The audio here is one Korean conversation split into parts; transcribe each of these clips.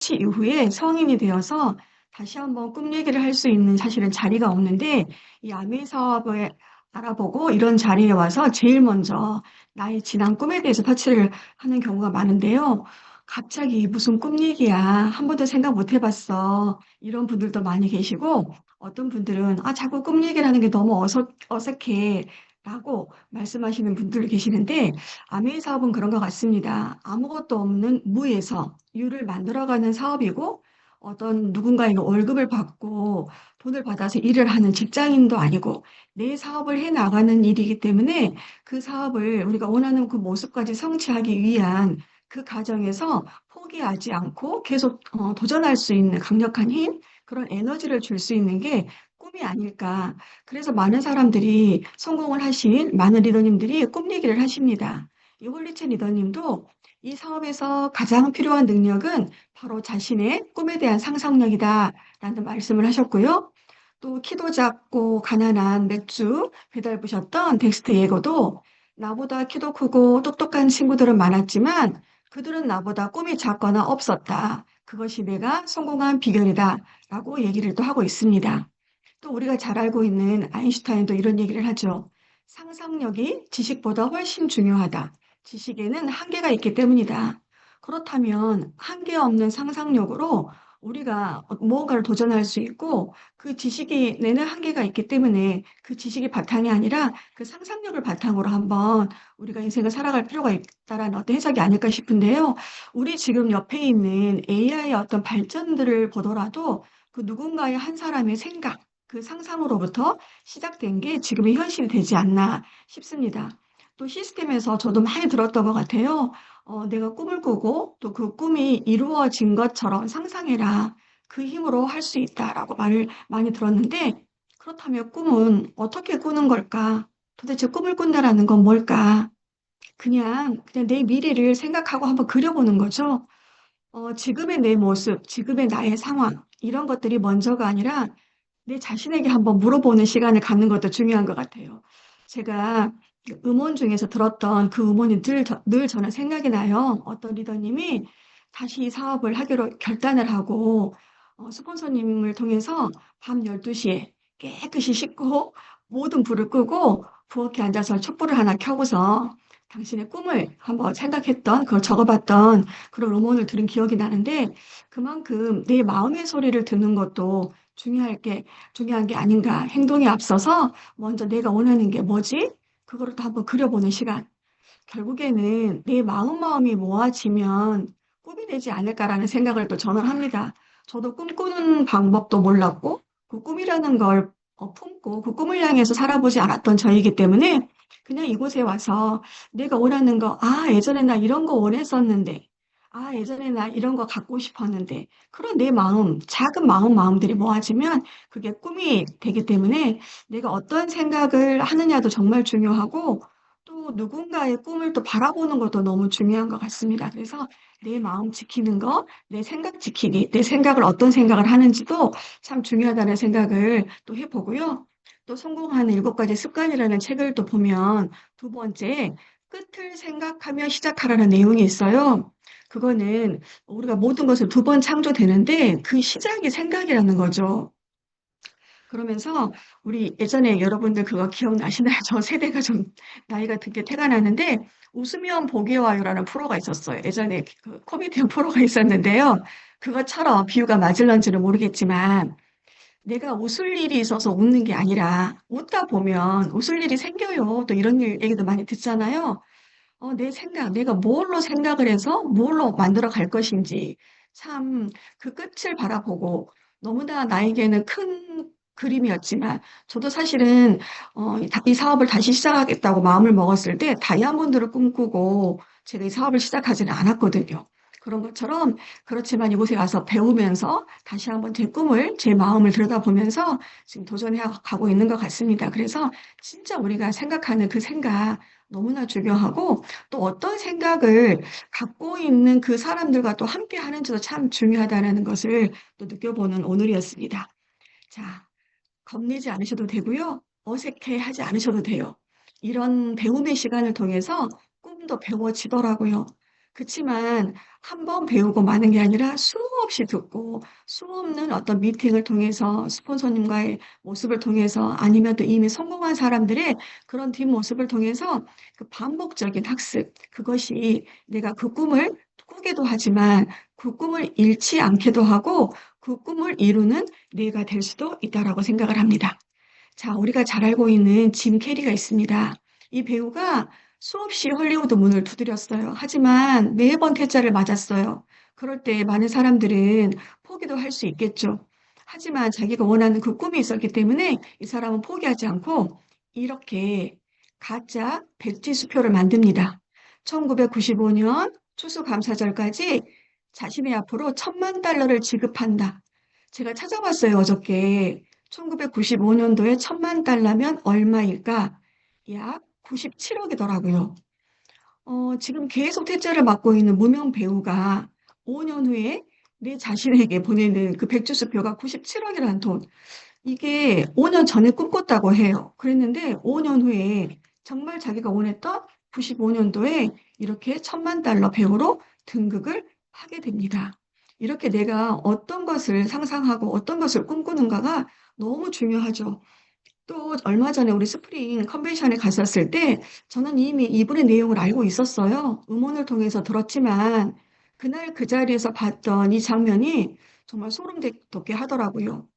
이후에 성인이 되어서 다시 한번 꿈 얘기를 할 수 있는 사실은 자리가 없는데 이 아메 사업을 알아보고 이런 자리에 와서 제일 먼저 나의 지난 꿈에 대해서 터치를 하는 경우가 많은데요. 갑자기 무슨 꿈 얘기야. 한 번도 생각 못 해봤어. 이런 분들도 많이 계시고 어떤 분들은 자꾸 꿈 얘기를 하는 게 너무 어색해. 라고 말씀하시는 분들 계시는데 아메이 사업은 그런 것 같습니다. 아무것도 없는 무에서 유를 만들어가는 사업이고 어떤 누군가에게 월급을 받고 돈을 받아서 일을 하는 직장인도 아니고 내 사업을 해 나가는 일이기 때문에 그 사업을 우리가 원하는 그 모습까지 성취하기 위한 그 과정에서 포기하지 않고 계속 도전할 수 있는 강력한 힘, 그런 에너지를 줄 수 있는 게 꿈이 아닐까. 그래서 많은 사람들이 성공을 하신 많은 리더님들이 꿈 얘기를 하십니다. 이 홀리체 리더님도 이 사업에서 가장 필요한 능력은 바로 자신의 꿈에 대한 상상력이다라는 말씀을 하셨고요. 또 키도 작고 가난한 맥주 배달부셨던 덱스트 예거도 나보다 키도 크고 똑똑한 친구들은 많았지만 그들은 나보다 꿈이 작거나 없었다. 그것이 내가 성공한 비결이다라고 얘기를 또 하고 있습니다. 또 우리가 잘 알고 있는 아인슈타인도 이런 얘기를 하죠. 상상력이 지식보다 훨씬 중요하다. 지식에는 한계가 있기 때문이다. 그렇다면 한계 없는 상상력으로 우리가 무언가를 도전할 수 있고 그 지식이 내는 한계가 있기 때문에 그 지식이 바탕이 아니라 그 상상력을 바탕으로 한번 우리가 인생을 살아갈 필요가 있다라는 어떤 해석이 아닐까 싶은데요. 우리 지금 옆에 있는 AI의 어떤 발전들을 보더라도 그 누군가의 한 사람의 생각, 그 상상으로부터 시작된 게 지금의 현실이 되지 않나 싶습니다. 또 시스템에서 저도 많이 들었던 것 같아요. 내가 꿈을 꾸고 또 그 꿈이 이루어진 것처럼 상상해라. 그 힘으로 할 수 있다라고 말을 많이 들었는데 그렇다면 꿈은 어떻게 꾸는 걸까? 도대체 꿈을 꾼다라는 건 뭘까? 그냥 내 미래를 생각하고 한번 그려보는 거죠. 지금의 내 모습, 지금의 나의 상황, 이런 것들이 먼저가 아니라 내 자신에게 한번 물어보는 시간을 갖는 것도 중요한 것 같아요. 제가 그 음원 중에서 들었던 그 음원이 늘 저는 생각이 나요. 어떤 리더님이 다시 이 사업을 하기로 결단을 하고 스폰서님을 통해서 밤 12시에 깨끗이 씻고 모든 불을 끄고 부엌에 앉아서 촛불을 하나 켜고서 당신의 꿈을 한번 생각했던, 그걸 적어봤던 그런 음원을 들은 기억이 나는데 그만큼 내 마음의 소리를 듣는 것도 중요한 게 아닌가. 행동에 앞서서 먼저 내가 원하는 게 뭐지? 그거를 또 한번 그려보는 시간. 결국에는 내 마음이 모아지면 꿈이 되지 않을까라는 생각을 또 저는 합니다. 저도 꿈꾸는 방법도 몰랐고, 그 꿈이라는 걸 품고 그 꿈을 향해서 살아보지 않았던 저이기 때문에 그냥 이곳에 와서 내가 원하는 거, 예전에 나 이런 거 원했었는데, 예전에 나 이런 거 갖고 싶었는데, 그런 내 마음, 작은 마음들이 모아지면 그게 꿈이 되기 때문에 내가 어떤 생각을 하느냐도 정말 중요하고, 또 누군가의 꿈을 또 바라보는 것도 너무 중요한 것 같습니다. 그래서 내 마음 지키는 거, 내 생각 지키기, 내 생각을 어떤 생각을 하는지도 참 중요하다는 생각을 또 해보고요. 또 성공하는 7가지 습관이라는 책을 또 보면 두 번째, 끝을 생각하며 시작하라는 내용이 있어요. 그거는 우리가 모든 것을 두 번 창조되는데 그 시작이 생각이라는 거죠. 그러면서 우리 예전에 여러분들 그거 기억나시나요? 저 세대가 좀 나이가 든게 태가 나는데 웃으면 복이 와요라는 프로가 있었어요. 예전에 그 코미디언 프로가 있었는데요. 그것처럼 비유가 맞을런지는 모르겠지만 내가 웃을 일이 있어서 웃는 게 아니라 웃다 보면 웃을 일이 생겨요. 또 이런 얘기도 많이 듣잖아요. 내 생각, 내가 뭘로 생각을 해서 뭘로 만들어 갈 것인지 참 그 끝을 바라보고 너무나 나에게는 큰 그림이었지만 저도 사실은 이 사업을 다시 시작하겠다고 마음을 먹었을 때 다이아몬드를 꿈꾸고 제가 이 사업을 시작하지는 않았거든요. 그런 것처럼 그렇지만 이곳에 와서 배우면서 다시 한번 제 꿈을, 제 마음을 들여다보면서 지금 도전해 가고 있는 것 같습니다. 그래서 진짜 우리가 생각하는 그 생각 너무나 중요하고 또 어떤 생각을 갖고 있는 그 사람들과 또 함께 하는지도 참 중요하다는 것을 또 느껴보는 오늘이었습니다. 자, 겁내지 않으셔도 되고요. 어색해 하지 않으셔도 돼요. 이런 배움의 시간을 통해서 꿈도 배워지더라고요. 그치만 한 번 배우고 마는 게 아니라 수없이 듣고 수없는 어떤 미팅을 통해서 스폰서님과의 모습을 통해서 아니면 또 이미 성공한 사람들의 그런 뒷모습을 통해서 그 반복적인 학습, 그것이 내가 그 꿈을 꾸기도 하지만 그 꿈을 잃지 않게도 하고 그 꿈을 이루는 뇌가 될 수도 있다라고 생각을 합니다. 자, 우리가 잘 알고 있는 짐 캐리가 있습니다. 이 배우가 수없이 헐리우드 문을 두드렸어요. 하지만 매번 퇴짜를 맞았어요. 그럴 때 많은 사람들은 포기도 할 수 있겠죠. 하지만 자기가 원하는 그 꿈이 있었기 때문에 이 사람은 포기하지 않고 이렇게 가짜 백지 수표를 만듭니다. 1995년 추수감사절까지 자신의 앞으로 1,000만 달러를 지급한다. 제가 찾아봤어요, 어저께. 1995년도에 1,000만 달러면 얼마일까? 약 97억이더라고요. 지금 계속 퇴짜를 맞고 있는 무명 배우가 5년 후에 내 자신에게 보내는 그 백주수표가 97억이라는 돈. 이게 5년 전에 꿈꿨다고 해요. 그랬는데 5년 후에 정말 자기가 원했던 95년도에 이렇게 1,000만 달러 배우로 등극을 하게 됩니다. 이렇게 내가 어떤 것을 상상하고 어떤 것을 꿈꾸는가가 너무 중요하죠. 또 얼마 전에 우리 스프링 컨벤션에 갔었을 때 저는 이미 이분의 내용을 알고 있었어요. 음원을 통해서 들었지만 그날 그 자리에서 봤던 이 장면이 정말 소름 돋게 하더라고요.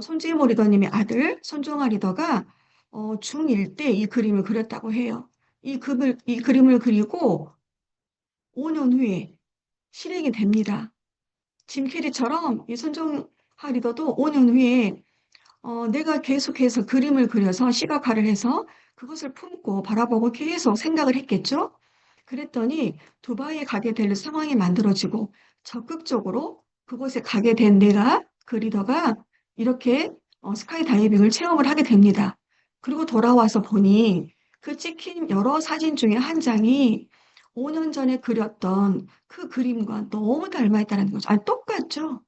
손지모 리더님의 아들 손종아 리더가 중1 때 이 그림을 그렸다고 해요. 이 그림을 그리고 5년 후에 실행이 됩니다. 짐 캐리처럼 이 손종아 리더도 5년 후에 내가 계속해서 그림을 그려서 시각화를 해서 그것을 품고 바라보고 계속 생각을 했겠죠? 그랬더니 두바이에 가게 될 상황이 만들어지고 적극적으로 그곳에 가게 된 내가 그 리더가 이렇게 스카이 다이빙을 체험을 하게 됩니다. 그리고 돌아와서 보니 그 찍힌 여러 사진 중에 한 장이 5년 전에 그렸던 그 그림과 너무 닮아 있다는 거죠. 아니, 똑같죠?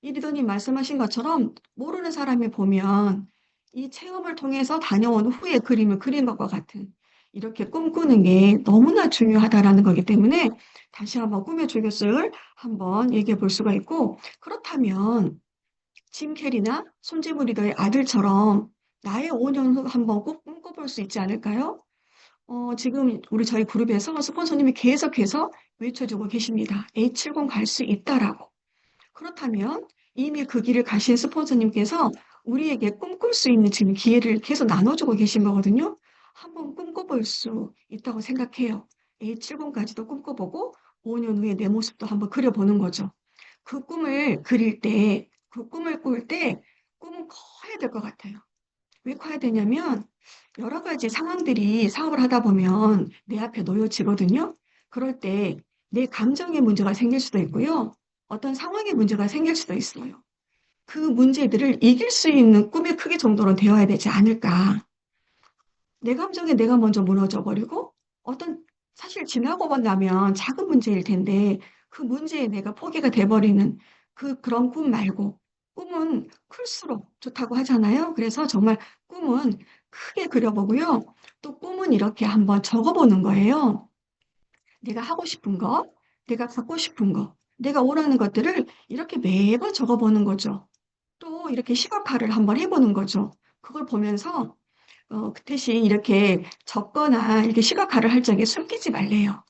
이 리더님 말씀하신 것처럼 모르는 사람이 보면 이 체험을 통해서 다녀온 후에 그림을 그린 것과 같은 이렇게 꿈꾸는 게 너무나 중요하다라는 거기 때문에 다시 한번 꿈의 주교수를 한번 얘기해 볼 수가 있고 그렇다면 짐 캐리나 손지무 리더의 아들처럼 나의 5년 후 한번 꼭 꿈꿔볼 수 있지 않을까요? 지금 우리 저희 그룹에서 스폰서님이 계속해서 외쳐주고 계십니다. A70 갈 수 있다라고. 그렇다면 이미 그 길을 가신 스폰서님께서 우리에게 꿈꿀 수 있는 지금 기회를 계속 나눠주고 계신 거거든요. 한번 꿈꿔볼 수 있다고 생각해요. A70까지도 꿈꿔보고 5년 후에 내 모습도 한번 그려보는 거죠. 그 꿈을 그릴 때, 그 꿈을 꿀 때 꿈은 커야 될 것 같아요. 왜 커야 되냐면 여러 가지 상황들이 사업을 하다 보면 내 앞에 놓여지거든요. 그럴 때 내 감정의 문제가 생길 수도 있고요. 어떤 상황의 문제가 생길 수도 있어요. 그 문제들을 이길 수 있는 꿈의 크기 정도는 되어야 되지 않을까. 내 감정에 내가 먼저 무너져 버리고 어떤 사실 지나고 나면 작은 문제일 텐데 그 문제에 내가 포기가 돼버리는 그런 꿈 말고 꿈은 클수록 좋다고 하잖아요. 그래서 정말 꿈은 크게 그려보고요. 또 꿈은 이렇게 한번 적어보는 거예요. 내가 하고 싶은 거, 내가 갖고 싶은 거, 내가 원하는 것들을 이렇게 매번 적어보는 거죠. 또 이렇게 시각화를 한번 해보는 거죠. 그걸 보면서 그 대신 이렇게 적거나 이렇게 시각화를 할 적에 숨기지 말래요.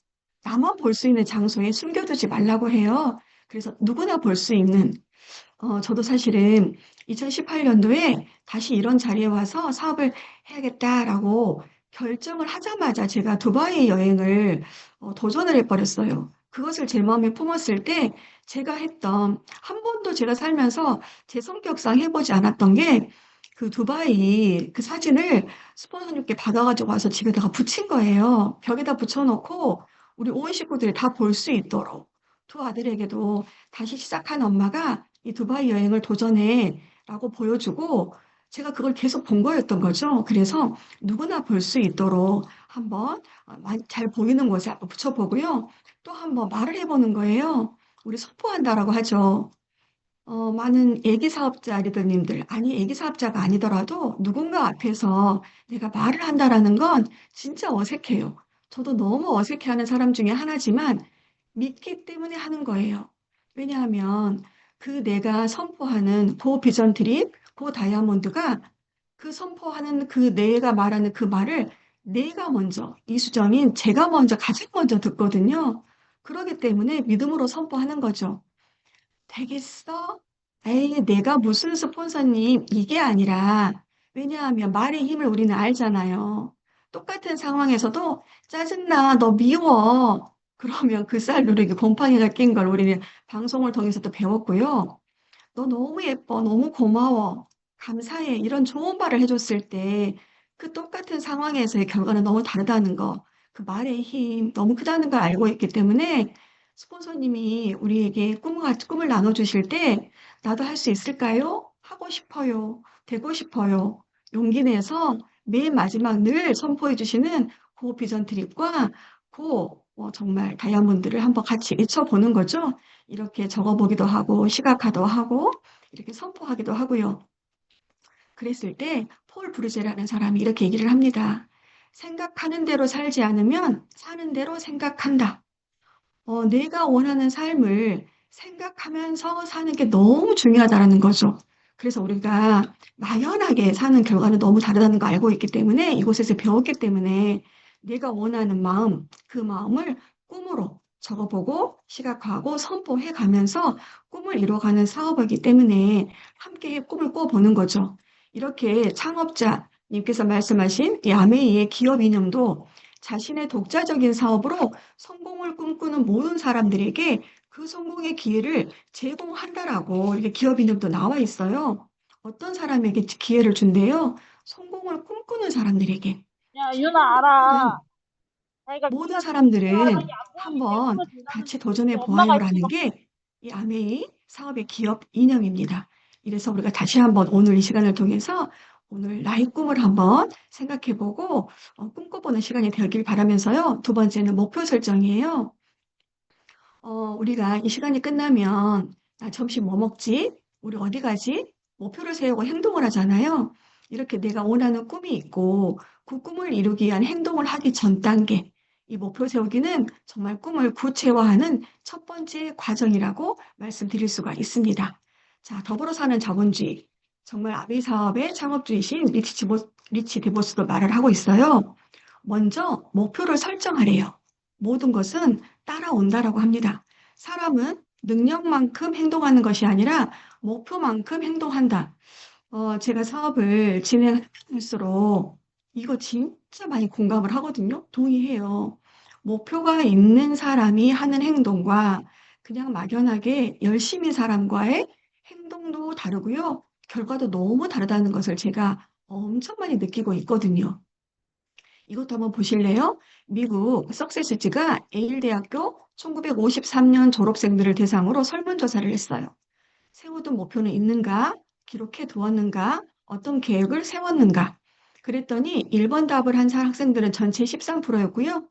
나만 볼 수 있는 장소에 숨겨두지 말라고 해요. 그래서 누구나 볼 수 있는, 저도 사실은 2018년도에 다시 이런 자리에 와서 사업을 해야겠다라고 결정을 하자마자 제가 두바이 여행을 도전을 해버렸어요. 그것을 제 마음에 품었을 때 제가 했던, 한 번도 제가 살면서 제 성격상 해보지 않았던 게 그 두바이 그 사진을 스폰서님께 받아가지고 와서 집에다가 붙인 거예요. 벽에다 붙여놓고 우리 온 식구들이 다 볼 수 있도록 두 아들에게도 다시 시작한 엄마가 이 두바이 여행을 도전해 라고 보여주고 제가 그걸 계속 본 거였던 거죠. 그래서 누구나 볼 수 있도록 한번 잘 보이는 곳에 한번 붙여보고요. 또 한번 말을 해보는 거예요. 우리 선포한다라고 하죠. 많은 애기 사업자 리더님들, 아니, 애기 사업자가 아니더라도 누군가 앞에서 내가 말을 한다라는 건 진짜 어색해요. 저도 너무 어색해하는 사람 중에 하나지만 믿기 때문에 하는 거예요. 왜냐하면 그 내가 선포하는 그 비전 트립, 그 다이아몬드가 그 선포하는 그 내가 말하는 그 말을 내가 먼저, 이수정인 제가 먼저 가장 먼저 듣거든요. 그러기 때문에 믿음으로 선포하는 거죠. 되겠어? 에이, 내가 무슨 스폰서님, 이게 아니라, 왜냐하면 말의 힘을 우리는 알잖아요. 똑같은 상황에서도 짜증나, 너 미워. 그러면 그 쌀 누르기 곰팡이가 낀 걸 우리는 방송을 통해서도 배웠고요. 너 너무 예뻐. 너무 고마워. 감사해. 이런 좋은 말을 해줬을 때 그 똑같은 상황에서의 결과는 너무 다르다는 거. 그 말의 힘 너무 크다는 걸 알고 있기 때문에 스폰서님이 우리에게 꿈을 나눠주실 때 나도 할 수 있을까요? 하고 싶어요. 되고 싶어요. 용기 내서 맨 마지막 늘 선포해 주시는 그 비전 트립과 그 정말 다이아몬드를 한번 같이 외쳐보는 거죠. 이렇게 적어보기도 하고 시각화도 하고 이렇게 선포하기도 하고요. 그랬을 때 폴 브루제라는 사람이 이렇게 얘기를 합니다. 생각하는 대로 살지 않으면 사는 대로 생각한다. 내가 원하는 삶을 생각하면서 사는 게 너무 중요하다는 거죠. 그래서 우리가 막연하게 사는 결과는 너무 다르다는 거 알고 있기 때문에 이곳에서 배웠기 때문에 내가 원하는 마음, 그 마음을 꿈으로 적어보고 시각화하고 선포해 가면서 꿈을 이뤄가는 사업이기 때문에 함께 꿈을 꿔보는 거죠. 이렇게 창업자님께서 말씀하신 이 아메이의 기업 이념도 자신의 독자적인 사업으로 성공을 꿈꾸는 모든 사람들에게 그 성공의 기회를 제공한다라고 이렇게 기업 이름도 나와 있어요. 어떤 사람에게 기회를 준대요? 성공을 꿈꾸는 사람들에게. 야, 유나 성공을 꿈꾸는 알아. 자기가 모든 귀가 그렇게 사람들은 빨갛게 안 보이게 한번 꿈을 준다는 같이 게 우리 도전해 엄마가 보아요라는 있어서 게 이 아메이 사업의 기업 이념입니다. 이래서 우리가 다시 한번 오늘 이 시간을 통해서 오늘 나의 꿈을 한번 생각해 보고 꿈꿔보는 시간이 되길 바라면서요. 두 번째는 목표 설정이에요. 우리가 이 시간이 끝나면, 나 점심 뭐 먹지? 우리 어디 가지? 목표를 세우고 행동을 하잖아요. 이렇게 내가 원하는 꿈이 있고, 그 꿈을 이루기 위한 행동을 하기 전 단계. 이 목표 세우기는 정말 꿈을 구체화하는 첫 번째 과정이라고 말씀드릴 수가 있습니다. 자, 더불어 사는 자본주의. 정말 아비 사업의 창업주이신 리치 디보스도 말을 하고 있어요. 먼저 목표를 설정하래요. 모든 것은 따라온다라고 합니다. 사람은 능력만큼 행동하는 것이 아니라 목표만큼 행동한다. 제가 사업을 진행할수록 이거 진짜 많이 공감을 하거든요. 동의해요. 목표가 있는 사람이 하는 행동과 그냥 막연하게 열심인 사람과의 행동도 다르고요. 결과도 너무 다르다는 것을 제가 엄청 많이 느끼고 있거든요. 이것도 한번 보실래요? 미국 석세시지가 에일 대학교 1953년 졸업생들을 대상으로 설문조사를 했어요. 세워둔 목표는 있는가? 기록해 두었는가? 어떤 계획을 세웠는가? 그랬더니 1번 답을 한 학생들은 전체 13%였고요.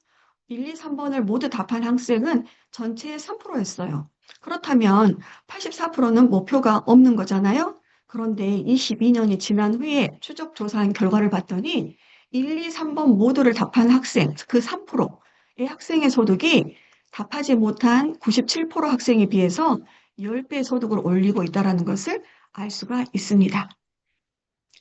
1, 2, 3번을 모두 답한 학생은 전체의 3%였어요. 그렇다면 84%는 목표가 없는 거잖아요. 그런데 22년이 지난 후에 추적 조사한 결과를 봤더니 1, 2, 3번 모두를 답한 학생, 그 3%의 학생의 소득이 답하지 못한 97% 학생에 비해서 10배 소득을 올리고 있다는 것을 알 수가 있습니다.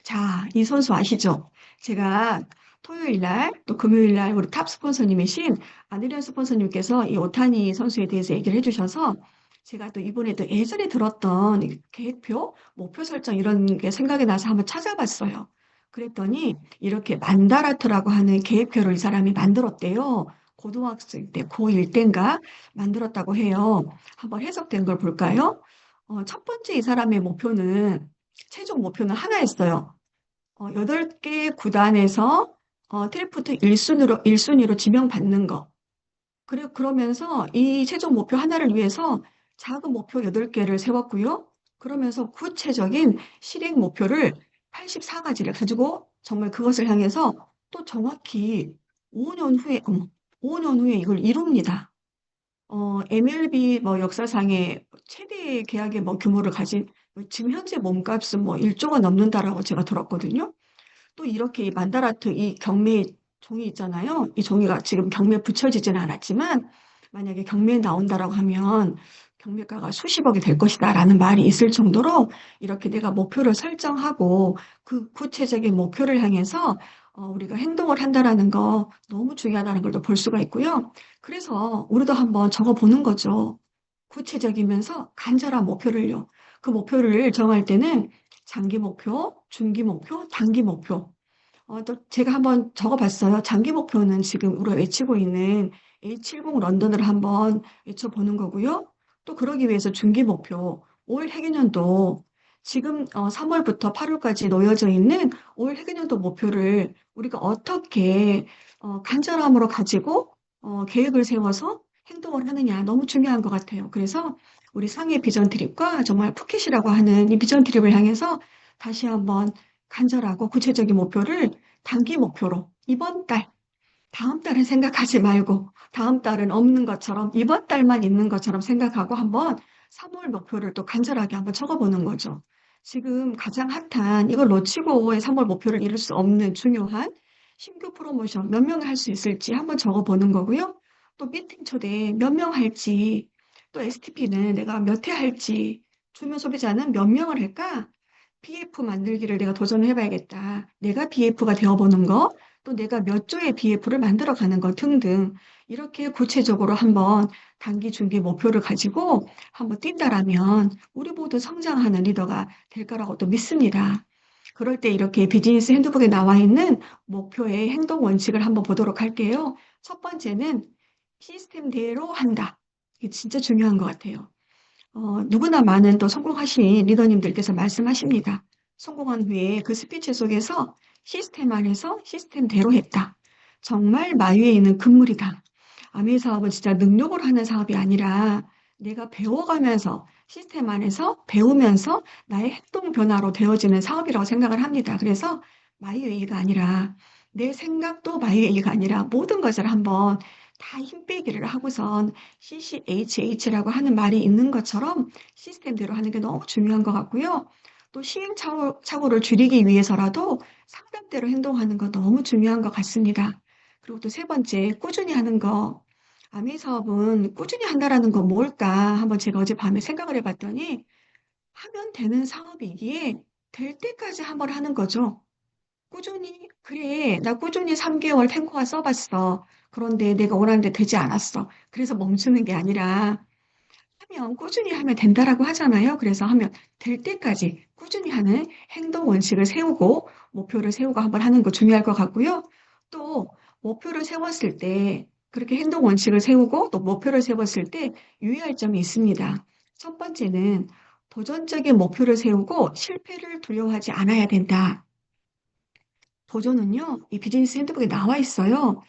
자, 이 선수 아시죠? 제가 토요일 날, 또 금요일 날 우리 탑 스폰서님이신 아드리안 스폰서님께서 이 오타니 선수에 대해서 얘기를 해주셔서 제가 또 이번에 또 예전에 들었던 이 계획표, 목표 설정 이런 게 생각이 나서 한번 찾아봤어요. 그랬더니 이렇게 만다라트라고 하는 계획표를 이 사람이 만들었대요. 고등학생 때, 고1 때인가 만들었다고 해요. 한번 해석된 걸 볼까요? 첫 번째 이 사람의 목표는, 최종 목표는 하나였어요. 8개 구단에서 드래프트 1순위로 지명받는 거. 그러면서 이 최종 목표 하나를 위해서 작은 목표 8개를 세웠고요. 그러면서 구체적인 실행 목표를 84가지를 가지고 정말 그것을 향해서 또 정확히 5년 후에, 5년 후에 이걸 이룹니다. MLB 뭐 역사상의 최대 계약의 뭐 규모를 가진 지금 현재 몸값은 뭐 1조가 넘는다라고 제가 들었거든요. 또 이렇게 이 만다라트 이 경매 종이 있잖아요. 이 종이가 지금 경매에 붙여지지는 않았지만 만약에 경매에 나온다라고 하면 경매가가 수십억이 될 것이다라는 말이 있을 정도로 이렇게 내가 목표를 설정하고 그 구체적인 목표를 향해서 우리가 행동을 한다라는 거 너무 중요하다는 걸 또 볼 수가 있고요. 그래서 우리도 한번 적어보는 거죠. 구체적이면서 간절한 목표를요. 그 목표를 정할 때는 장기 목표, 중기 목표, 단기 목표. 또 제가 한번 적어봤어요. 장기 목표는 지금 우리가 외치고 있는 A70 런던을 한번 외쳐보는 거고요. 또 그러기 위해서 중기 목표, 올 해계년도 지금 3월부터 8월까지 놓여져 있는 올 해계년도 목표를 우리가 어떻게 간절함으로 가지고 계획을 세워서 행동을 하느냐 너무 중요한 것 같아요. 그래서 우리 상해 비전 트립과 정말 푸켓이라고 하는 이 비전 트립을 향해서 다시 한번 간절하고 구체적인 목표를 단기 목표로 이번 달, 다음 달은 생각하지 말고 다음 달은 없는 것처럼 이번 달만 있는 것처럼 생각하고 한번 3월 목표를 또 간절하게 한번 적어보는 거죠. 지금 가장 핫한 이걸 놓치고의 3월 목표를 이룰 수 없는 중요한 신규 프로모션 몇 명 할 수 있을지 한번 적어보는 거고요. 또 미팅 초대 몇 명 할지, 또 STP는 내가 몇 회 할지, 주면 소비자는 몇 명을 할까? BF 만들기를 내가 도전을 해봐야겠다. 내가 BF가 되어보는 거, 또 내가 몇 조의 BF를 만들어가는 것 등등 이렇게 구체적으로 한번 단기, 중기 목표를 가지고 한번 뛴다라면 우리 모두 성장하는 리더가 될 거라고 또 믿습니다. 그럴 때 이렇게 비즈니스 핸드북에 나와 있는 목표의 행동 원칙을 한번 보도록 할게요. 첫 번째는 시스템대로 한다. 이게 진짜 중요한 것 같아요. 누구나 많은 또 성공하신 리더님들께서 말씀하십니다. 성공한 후에 그 스피치 속에서 시스템 안에서 시스템대로 했다. 정말 마위에 있는 금물이다. 아메 사업은 진짜 능력으로 하는 사업이 아니라 내가 배워가면서 시스템 안에서 배우면서 나의 행동 변화로 되어지는 사업이라고 생각을 합니다. 그래서 마이웨이가 아니라 내 생각도 마이웨이가 아니라 모든 것을 한번 다 힘 빼기를 하고선 CCHH라고 하는 말이 있는 것처럼 시스템대로 하는 게 너무 중요한 것 같고요. 또 시행착오를 줄이기 위해서라도 상담대로 행동하는 거 너무 중요한 것 같습니다. 그리고 또 세 번째, 꾸준히 하는 거. 아미 사업은 꾸준히 한다라는 건 뭘까? 한번 제가 어젯밤에 생각을 해봤더니 하면 되는 사업이기에 될 때까지 한번 하는 거죠. 꾸준히, 그래, 나 꾸준히 3개월 탱고가 써봤어. 그런데 내가 원하는 데 되지 않았어. 그래서 멈추는 게 아니라 하면 꾸준히 하면 된다라고 하잖아요. 그래서 하면 될 때까지 꾸준히 하는 행동 원칙을 세우고 목표를 세우고 한번 하는 거 중요할 것 같고요. 또 목표를 세웠을 때 그렇게 행동 원칙을 세우고 또 목표를 세웠을 때 유의할 점이 있습니다. 첫 번째는 도전적인 목표를 세우고 실패를 두려워하지 않아야 된다. 도전은요, 이 비즈니스 핸드북에 나와 있어요.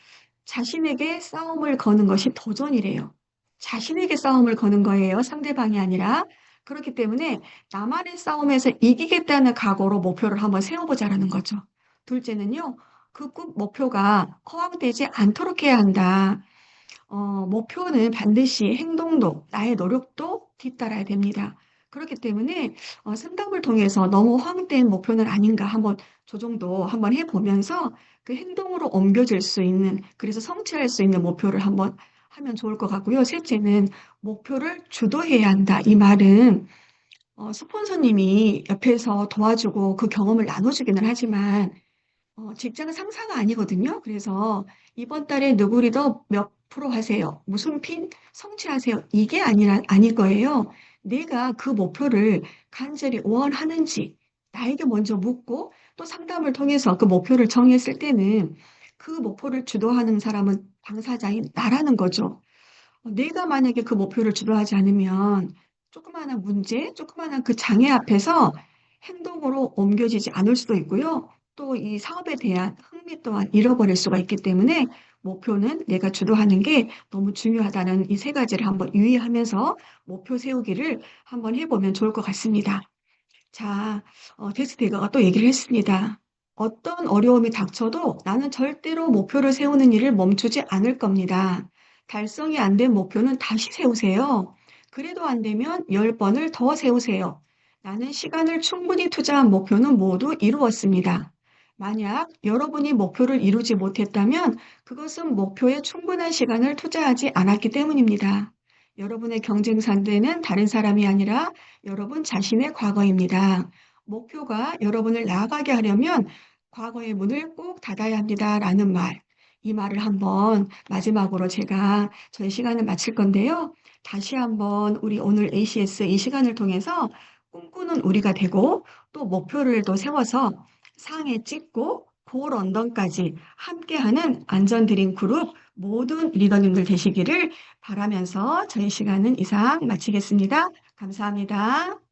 자신에게 싸움을 거는 것이 도전이래요. 자신에게 싸움을 거는 거예요. 상대방이 아니라. 그렇기 때문에 나만의 싸움에서 이기겠다는 각오로 목표를 한번 세워보자라는 거죠. 둘째는요, 그 꼭 목표가 허황되지 않도록 해야 한다. 목표는 반드시 행동도, 나의 노력도 뒤따라야 됩니다. 그렇기 때문에 상담을 통해서 너무 허황된 목표는 아닌가 한번 조정도 한번 해보면서 그 행동으로 옮겨질 수 있는, 그래서 성취할 수 있는 목표를 한번 하면 좋을 것 같고요. 셋째는 목표를 주도해야 한다. 이 말은 스폰서님이 옆에서 도와주고 그 경험을 나눠주기는 하지만 직장 상사가 아니거든요. 그래서 이번 달에 누구 리더 몇 프로 하세요? 무슨 핀 성취하세요? 이게 아닐 거예요. 내가 그 목표를 간절히 원하는지 나에게 먼저 묻고 또 상담을 통해서 그 목표를 정했을 때는 그 목표를 주도하는 사람은 당사자인 나라는 거죠. 내가 만약에 그 목표를 주도하지 않으면 조그마한 문제, 조그마한 그 장애 앞에서 행동으로 옮겨지지 않을 수도 있고요. 또 이 사업에 대한 흥미 또한 잃어버릴 수가 있기 때문에 목표는 내가 주도하는 게 너무 중요하다는 이 세 가지를 한번 유의하면서 목표 세우기를 한번 해보면 좋을 것 같습니다. 자, 덱스 대거가 또 얘기를 했습니다. 어떤 어려움이 닥쳐도 나는 절대로 목표를 세우는 일을 멈추지 않을 겁니다. 달성이 안 된 목표는 다시 세우세요. 그래도 안 되면 10번을 더 세우세요. 나는 시간을 충분히 투자한 목표는 모두 이루었습니다. 만약 여러분이 목표를 이루지 못했다면 그것은 목표에 충분한 시간을 투자하지 않았기 때문입니다. 여러분의 경쟁 상대는 다른 사람이 아니라 여러분 자신의 과거입니다. 목표가 여러분을 나아가게 하려면 과거의 문을 꼭 닫아야 합니다라는 말. 이 말을 한번 마지막으로 제가 저희 시간을 마칠 건데요. 다시 한번 우리 오늘 ACS 이 시간을 통해서 꿈꾸는 우리가 되고 또 목표를 또 세워서 상에 찍고 고 런던까지 함께하는 안전 드림 그룹 모든 리더님들 되시기를 바라면서 저희 시간은 이상 마치겠습니다. 감사합니다.